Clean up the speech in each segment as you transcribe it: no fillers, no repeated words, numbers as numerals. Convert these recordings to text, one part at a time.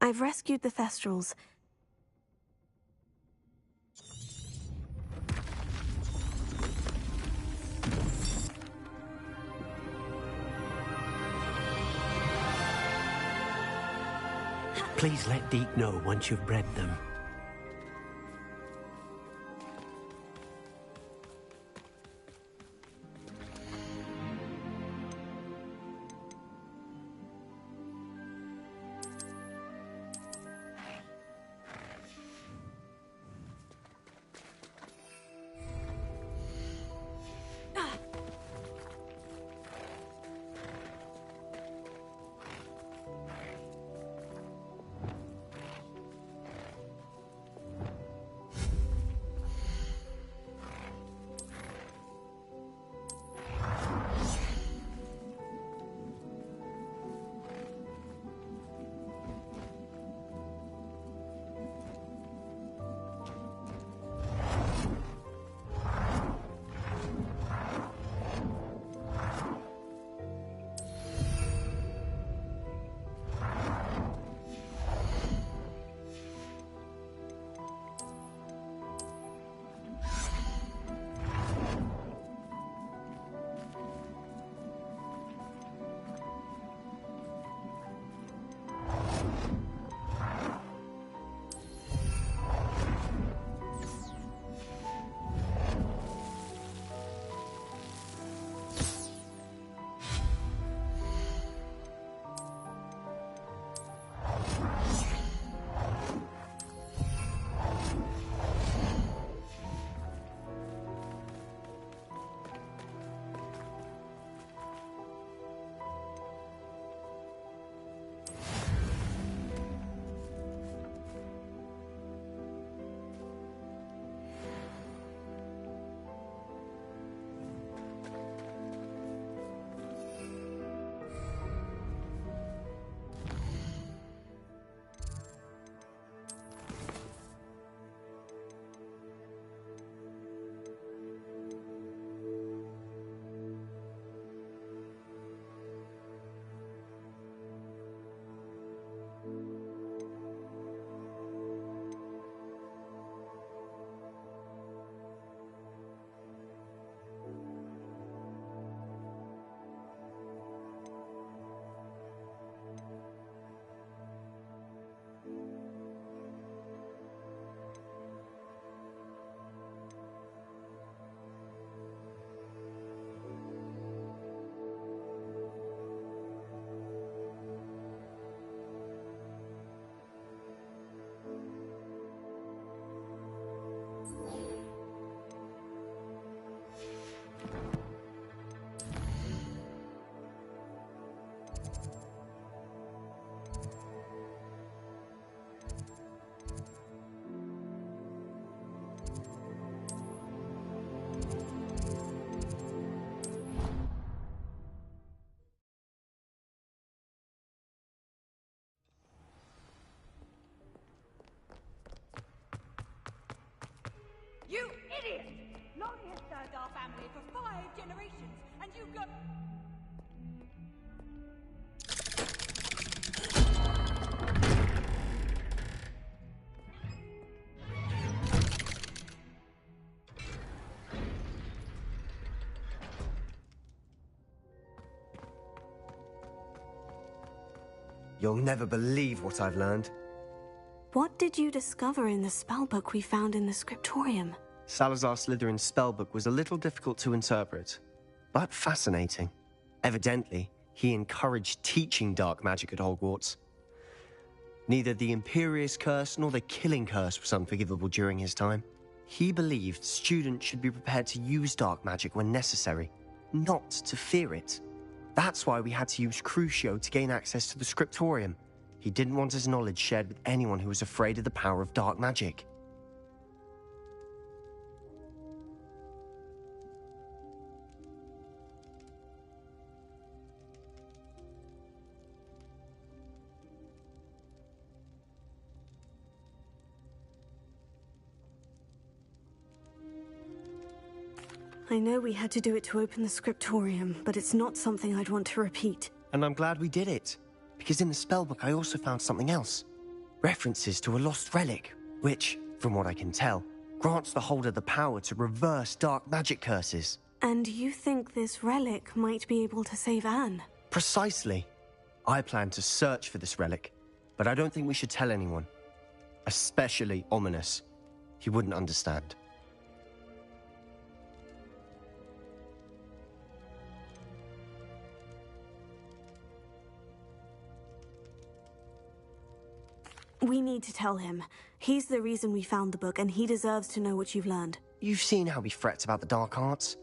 I've rescued the Thestrals. Please let Deke know once you've bred them. You idiot! Lonnie has served our family for 5 generations, and you go... You'll never believe what I've learned. What did you discover in the spellbook we found in the scriptorium? Salazar Slytherin's spellbook was a little difficult to interpret, but fascinating. Evidently, he encouraged teaching dark magic at Hogwarts. Neither the Imperious Curse nor the Killing Curse was unforgivable during his time. He believed students should be prepared to use dark magic when necessary, not to fear it. That's why we had to use Crucio to gain access to the scriptorium. He didn't want his knowledge shared with anyone who was afraid of the power of dark magic. I know we had to do it to open the scriptorium, but it's not something I'd want to repeat. And I'm glad we did it, because in the spellbook I also found something else. References to a lost relic, which, from what I can tell, grants the holder the power to reverse dark magic curses. And you think this relic might be able to save Anne? Precisely. I plan to search for this relic, but I don't think we should tell anyone. Especially Ominous. He wouldn't understand. We need to tell him. He's the reason we found the book, and he deserves to know what you've learned. You've seen how he frets about the dark arts.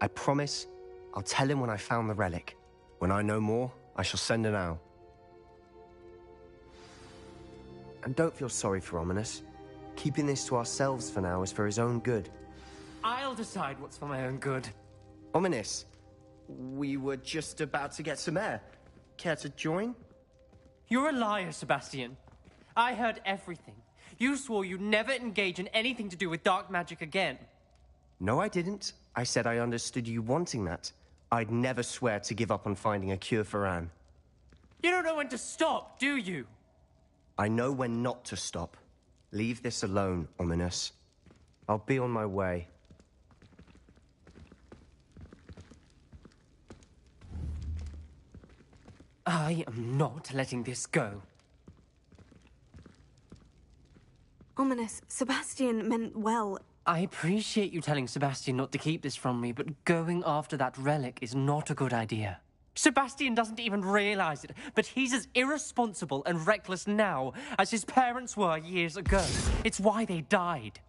I promise I'll tell him when I found the relic. When I know more, I shall send an owl. And don't feel sorry for Ominous. Keeping this to ourselves for now is for his own good. I'll decide what's for my own good. Ominous, we were just about to get some air. Care to join? You're a liar, Sebastian. I heard everything. You swore you'd never engage in anything to do with dark magic again. No, I didn't. I said I understood you wanting that. I'd never swear to give up on finding a cure for Anne. You don't know when to stop, do you? I know when not to stop. Leave this alone, Ominous. I'll be on my way. I am not letting this go. Ominous, Sebastian meant well. I appreciate you telling Sebastian not to keep this from me, but going after that relic is not a good idea. Sebastian doesn't even realize it, but he's as irresponsible and reckless now as his parents were years ago. It's why they died.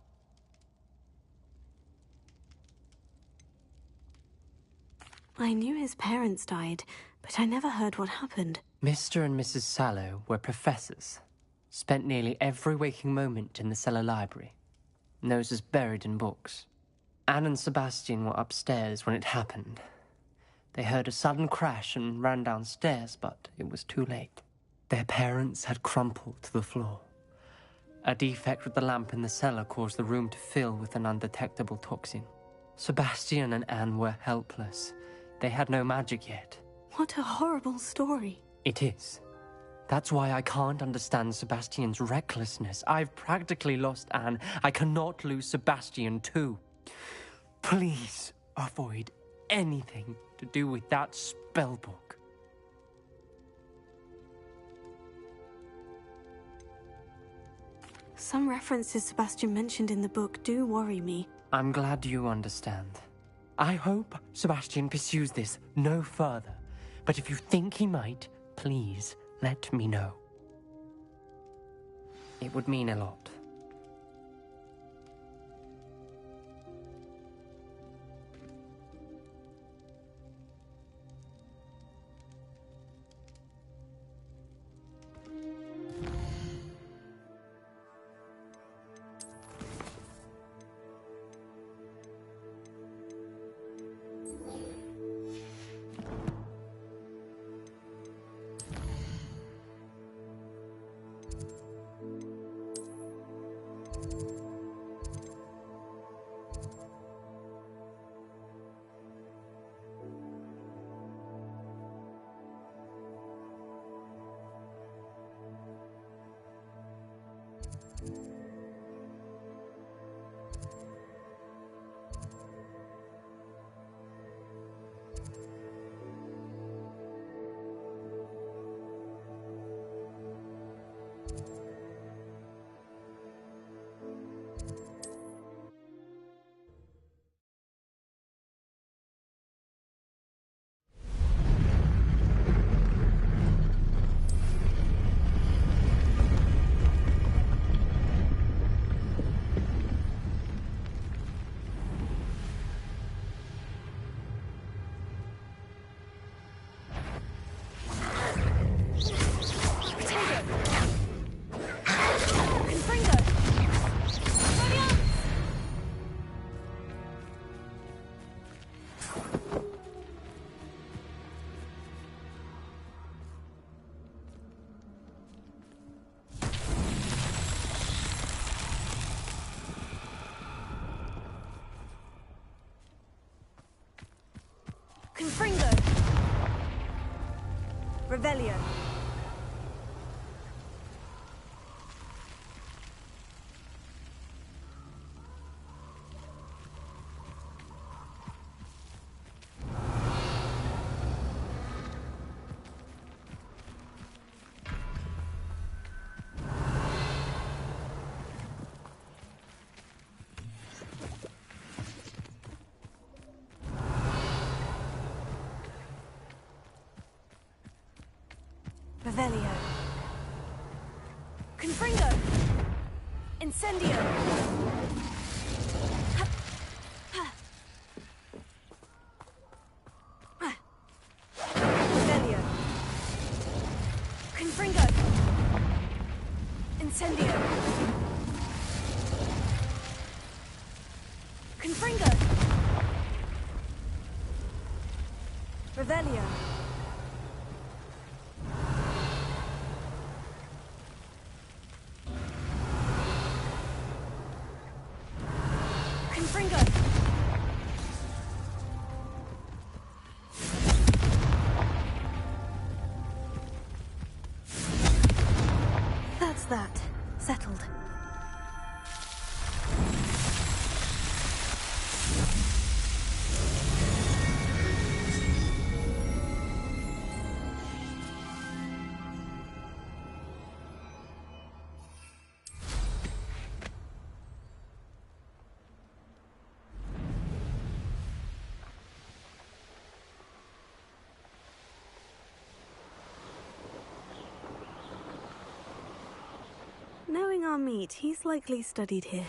I knew his parents died, but I never heard what happened. Mr. and Mrs. Sallow were professors. Spent nearly every waking moment in the cellar library. Noses buried in books. Anne and Sebastian were upstairs when it happened. They heard a sudden crash and ran downstairs, but it was too late. Their parents had crumpled to the floor. A defect with the lamp in the cellar caused the room to fill with an undetectable toxin. Sebastian and Anne were helpless. They had no magic yet. What a horrible story. It is. That's why I can't understand Sebastian's recklessness. I've practically lost Anne. I cannot lose Sebastian too. Please avoid anything to do with that spellbook. Some references Sebastian mentioned in the book do worry me. I'm glad you understand. I hope Sebastian pursues this no further. But if you think he might, please let me know. It would mean a lot. Confringo! Revelio! Revelio. Confringo. Incendio. Revelio. Confringo. Incendio. Confringo. Revelio. Confringo. That's that. Settled. Knowing our meat, he's likely studied here.